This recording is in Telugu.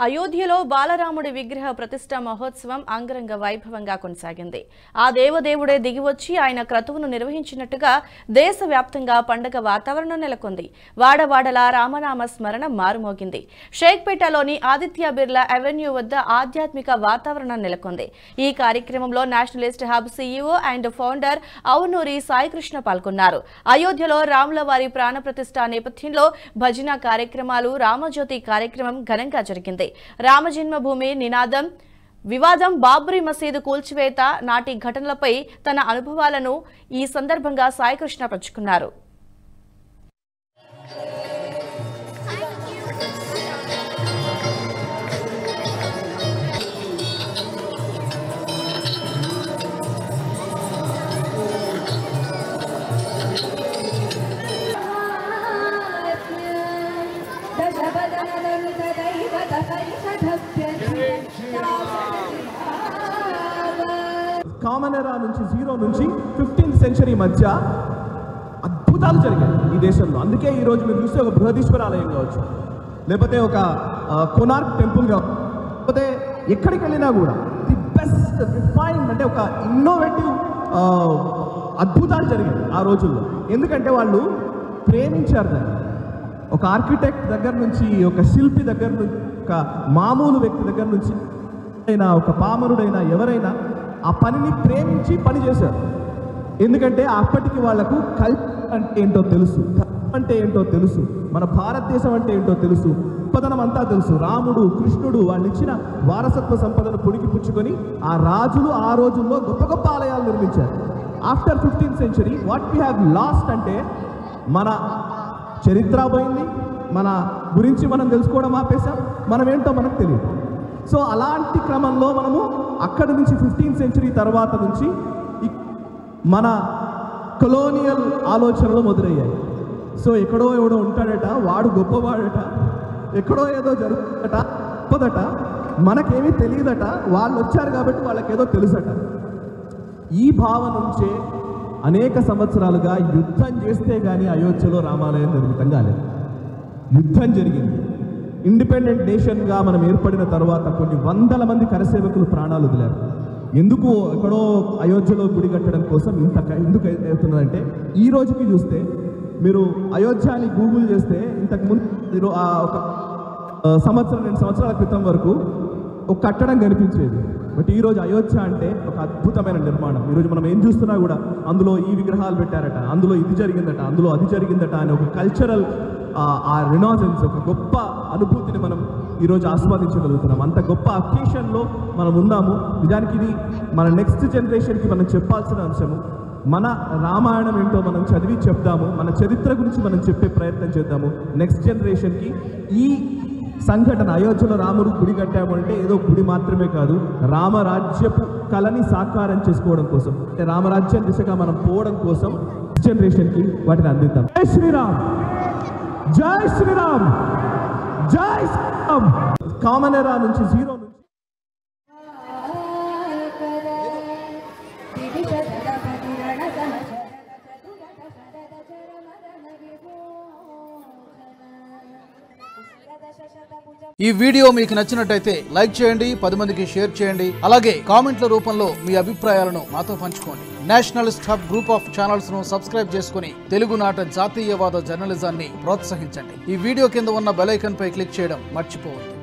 అయోధ్యలో బాలరాముడి విగ్రహ ప్రతిష్ఠ మహోత్సవం అంగరంగ వైభవంగా కొనసాగింది. ఆ దేవదేవుడే దిగివచ్చి ఆయన క్రతువును నిర్వహించినట్టుగా దేశవ్యాప్తంగా పండగ వాతావరణం నెలకొంది. వాడవాడలా రామనామ స్మరణ మారుమోగింది. షేక్పేటలోని ఆదిత్య బిర్లా అవెన్యూ వద్ద ఆధ్యాత్మిక వాతావరణం నెలకొంది. ఈ కార్యక్రమంలో Nationalist hub CEO and founder Avunuri Saikrishna పాల్గొన్నారు. అయోధ్యలో రాముల వారి ప్రాణ ప్రతిష్ఠ నేపథ్యంలో భజన కార్యక్రమాలు, రామజ్యోతి కార్యక్రమం ఘనంగా జరిగింది. రామజన్మభూమి నినాదం, వివాదం, బాబ్రీ మసీదు కూల్చివేత నాటి ఘటనలపై తన అనుభవాలను ఈ సందర్భంగా సాయికృష్ణ పంచుకున్నారు. కామన్ ఎరా నుంచి 0 నుంచి 15th సెంచరీ మధ్య అద్భుతాలు జరిగాయి ఈ దేశంలో. అందుకే ఈరోజు మీరు చూస్తే ఒక బృహదీశ్వర ఆలయం కావచ్చు, లేకపోతే ఒక కొనార్క్ టెంపుల్ కావచ్చు, లేకపోతే ఎక్కడికి వెళ్ళినా కూడా ది బెస్ట్ రిఫైన్డ్ అంటే ఒక ఇన్నోవేటివ్ అద్భుతాలు జరిగాయి ఆ రోజుల్లో. ఎందుకంటే వాళ్ళు ప్రేమించారు దాన్ని. ఒక ఆర్కిటెక్ట్ దగ్గర నుంచి, ఒక శిల్పి దగ్గర నుంచి, ఒక మామూలు వ్యక్తి దగ్గర నుంచి అయినా, ఒక పామరుడైనా ఎవరైనా ఆ పనిని ప్రేమించి పని చేశారు. ఎందుకంటే అప్పటికి వాళ్లకు కల్చర్ అంటే ఏంటో తెలుసు, అంటే ఏంటో తెలుసు, మన భారతదేశం అంటే ఏంటో తెలుసు, గొప్పదనం అంతా తెలుసు. రాముడు, కృష్ణుడు వాళ్ళు ఇచ్చిన వారసత్వ సంపదను పుడికి పుచ్చుకొని ఆ రాజులు ఆ రోజుల్లో గొప్ప గొప్ప ఆలయాలు నిర్మించారు. After 15th century what we have lost అంటే మన చరిత్ర పోయింది, మన గురించి మనం తెలుసుకోవడం ఆపేశాం, మనం ఏంటో మనకు తెలియదు. సో అలాంటి క్రమంలో మనము అక్కడి నుంచి 15th సెంచరీ తర్వాత నుంచి మన కొలోనియల్ ఆలోచనలు మొదలయ్యాయి. సో ఎక్కడో ఎవడో ఉంటాడట, వాడు గొప్పవాడట, ఎక్కడో ఏదో జరుగుతుందట, గొప్పదట, మనకేమీ తెలియదట, వాళ్ళు వచ్చారు కాబట్టి వాళ్ళకేదో తెలుసట. ఈ భావన నుంచే అనేక సంవత్సరాలుగా యుద్ధం చేస్తే కానీ అయోధ్యలో రామాలయం నిర్మితం కాలేదు. యుద్ధం జరిగింది. ఇండిపెండెంట్ నేషన్గా మనం ఏర్పడిన తర్వాత కొన్ని వందల మంది కరసేవకులు ప్రాణాలు వదిలారు. ఎందుకు ఎక్కడో అయోధ్యలో గుడి కట్టడం కోసం ఎందుకు అవుతున్నదంటే, ఈ రోజుకి చూస్తే మీరు అయోధ్యని గూగుల్ చేస్తే ఇంతకుముందు మీరు ఒక సంవత్సరం 2 సంవత్సరాల క్రితం వరకు ఒక కట్టడం కనిపించేది. బట్ ఈరోజు అయోధ్య అంటే ఒక అద్భుతమైన నిర్మాణం. ఈరోజు మనం ఏం చూస్తున్నా కూడా అందులో ఈ విగ్రహాలు పెట్టారట, అందులో ఇది జరిగిందట, అందులో అది జరిగిందట అని ఒక కల్చరల్ ఆ రెనాసెన్స్, ఒక గొప్ప అనుభూతిని మనం ఈరోజు ఆస్వాదించగలుగుతున్నాం. అంత గొప్ప అకేషన్లో మనం ఉన్నాము. నిజానికి ఇది మన నెక్స్ట్ జనరేషన్కి మనం చెప్పాల్సిన అంశము. మన రామాయణం ఏంటో మనం చదివి చెప్దాము, మన చరిత్ర గురించి మనం చెప్పే ప్రయత్నం చేద్దాము నెక్స్ట్ జనరేషన్కి. ఈ సంఘటన అయోధ్యలో రాముడు గుడి కట్టాము అంటే ఏదో గుడి మాత్రమే కాదు, రామరాజ్యపు కళని సాకారం చేసుకోవడం కోసం, రామరాజ్యం దిశగా మనం పోవడం కోసం జనరేషన్కి వాటిని అందిద్దాం. జై శ్రీరామ్, జై శ్రీరామ్, జై శ్రీరామ్. కామన్ ఎరా నుంచి 0 నుంచి ఈ వీడియో మీకు నచ్చినట్టయితే లైక్ చేయండి, 10 మందికి షేర్ చేయండి. అలాగే కామెంట్ల రూపంలో మీ అభిప్రాయాలను మాతో పంచుకోండి. Nationalist hub group of channels ను సబ్స్క్రైబ్ చేసుకుని తెలుగునాట జాతీయవాద జర్నలిజాన్ని ప్రోత్సహించండి. ఈ వీడియో కింద ఉన్న బెల్ ఐకాన్ పై క్లిక్ చేయడం మర్చిపోవద్దు.